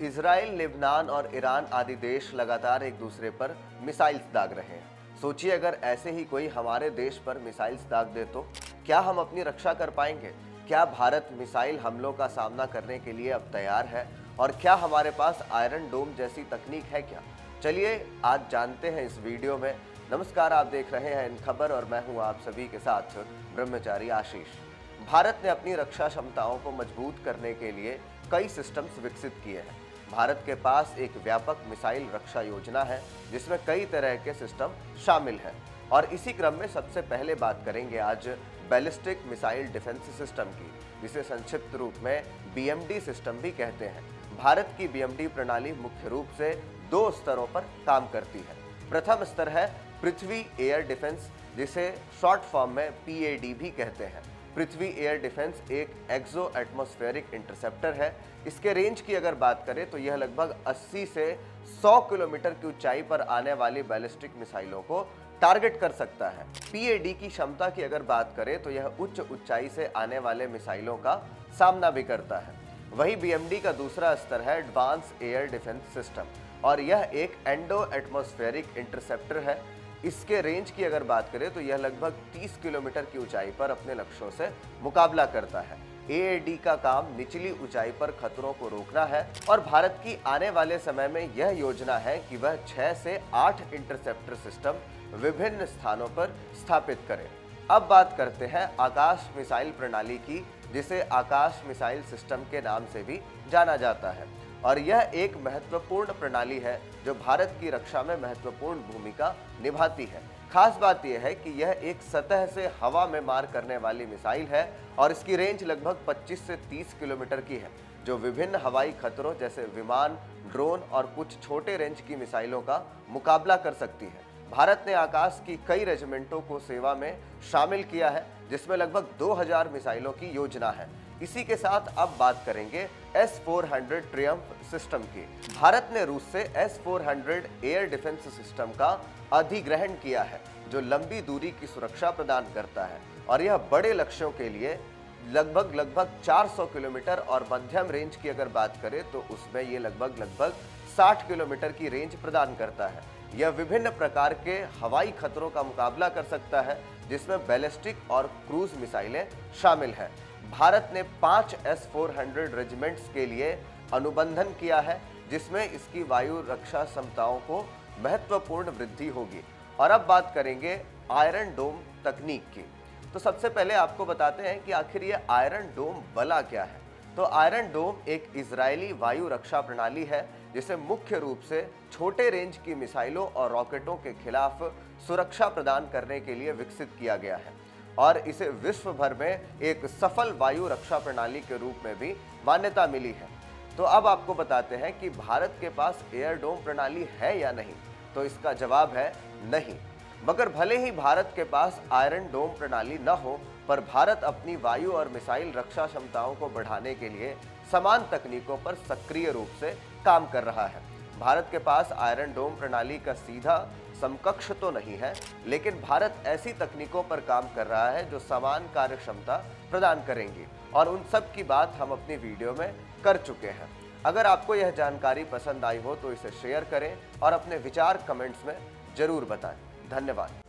Israel, Lebanon और Iran आदि देश लगातार एक दूसरे पर मिसाइल्स दाग रहे हैं। सोचिए अगर ऐसे ही कोई हमारे देश पर मिसाइल्स दाग दे तो क्या हम अपनी रक्षा कर पाएंगे? क्या भारत मिसाइल हमलों का सामना करने के लिए अब तैयार है? और क्या हमारे पास आयरन डोम जैसी तकनीक है क्या? चलिए आज जानते हैं इस वीडियो में। नमस्कार, आप देख रहे हैं इन खबर और मैं हूं आप सभी के साथ ब्रह्मचारी आशीष। भारत ने अपनी रक्षा क्षमताओं को मजबूत करने के लिए कई सिस्टम्स विकसित किए हैं। भारत के पास एक व्यापक मिसाइल रक्षा योजना है जिसमें कई तरह के सिस्टम शामिल हैं और इसी क्रम में सबसे पहले बात करेंगे आज बैलिस्टिक मिसाइल डिफेंस सिस्टम की, जिसे संक्षिप्त रूप में BMD सिस्टम भी कहते हैं। भारत की BMD प्रणाली मुख्य रूप से 2 स्तरों पर काम करती है। प्रथम स्तर है पृथ्वी एयर डिफेंस, जिसे शॉर्ट फॉर्म में PAD भी कहते हैं। पृथ्वी एयर डिफेंस एक एक्सो एटमॉस्फेरिक इंटरसेप्टर है। इसके रेंज की अगर बात करें तो यह लगभग 80 से 100 किलोमीटर की ऊंचाई पर आने वाली बैलिस्टिक मिसाइलों को टारगेट कर सकता है। PAD की क्षमता की अगर बात करें तो यह उच्च ऊंचाई से आने वाले मिसाइलों का सामना भी करता है। वही BMD का दूसरा स्तर है एडवांस एयर डिफेंस सिस्टम और यह एक एंडो एटमॉस्फेरिक इंटरसेप्टर है। इसके रेंज की अगर बात करें तो यह लगभग 30 किलोमीटर की ऊंचाई पर अपने लक्ष्यों से मुकाबला करता है। AAD का काम निचली ऊंचाई पर खतरों को रोकना है और भारत की आने वाले समय में यह योजना है कि वह 6 से 8 इंटरसेप्टर सिस्टम विभिन्न स्थानों पर स्थापित करे। अब बात करते हैं आकाश मिसाइल प्रणाली की, जिसे आकाश मिसाइल सिस्टम के नाम से भी जाना जाता है और यह एक महत्वपूर्ण प्रणाली है जो भारत की रक्षा में महत्वपूर्ण भूमिका निभाती है। खास बात यह है कि यह एक सतह से हवा में मार करने वाली मिसाइल है और इसकी रेंज लगभग 25 से 30 किलोमीटर की है, जो विभिन्न हवाई खतरों जैसे विमान, ड्रोन और कुछ छोटे रेंज की मिसाइलों का मुकाबला कर सकती है। भारत ने आकाश की कई रेजिमेंटों को सेवा में शामिल किया है, जिसमें लगभग 2000 मिसाइलों की योजना है। इसी के साथ अब बात करेंगे S-400 ट्रियम्फ सिस्टम की। भारत ने रूस से S-400 एयर डिफेंस सिस्टम का अधिग्रहण किया है, जो लंबी दूरी की सुरक्षा प्रदान करता है और यह बड़े लक्ष्यों के लिए लगभग 400 किलोमीटर और मध्यम रेंज की अगर बात करें तो उसमें ये लगभग 60 किलोमीटर की रेंज प्रदान करता है। यह विभिन्न प्रकार के हवाई खतरों का मुकाबला कर सकता है, जिसमें बैलिस्टिक और क्रूज मिसाइलें शामिल हैं। भारत ने 5 S-400 रेजिमेंट्स के लिए अनुबंधन किया है, जिसमें इसकी वायु रक्षा क्षमताओं को महत्वपूर्ण वृद्धि होगी। और अब बात करेंगे आयरन डोम तकनीक की। तो सबसे पहले आपको बताते हैं कि आखिर ये आयरन डोम भला क्या है। तो आयरन डोम एक इजरायली वायु रक्षा प्रणाली है, जिसे मुख्य रूप से छोटे रेंज की मिसाइलों और रॉकेटों के खिलाफ सुरक्षा प्रदान करने के लिए विकसित किया गया है और इसे विश्व भर में एक सफल वायु रक्षा प्रणाली के रूप में भी मान्यता मिली है। तो अब आपको बताते हैं कि भारत के पास एयर डोम प्रणाली है या नहीं। तो इसका जवाब है नहीं। मगर भले ही भारत के पास आयरन डोम प्रणाली न हो, पर भारत अपनी वायु और मिसाइल रक्षा क्षमताओं को बढ़ाने के लिए समान तकनीकों पर सक्रिय रूप से काम कर रहा है। भारत के पास आयरन डोम प्रणाली का सीधा समकक्ष तो नहीं है, लेकिन भारत ऐसी तकनीकों पर काम कर रहा है जो समान कार्य क्षमता प्रदान करेंगी और उन सब की बात हम अपनी वीडियो में कर चुके हैं। अगर आपको यह जानकारी पसंद आई हो तो इसे शेयर करें और अपने विचार कमेंट्स में जरूर बताएं। धन्यवाद।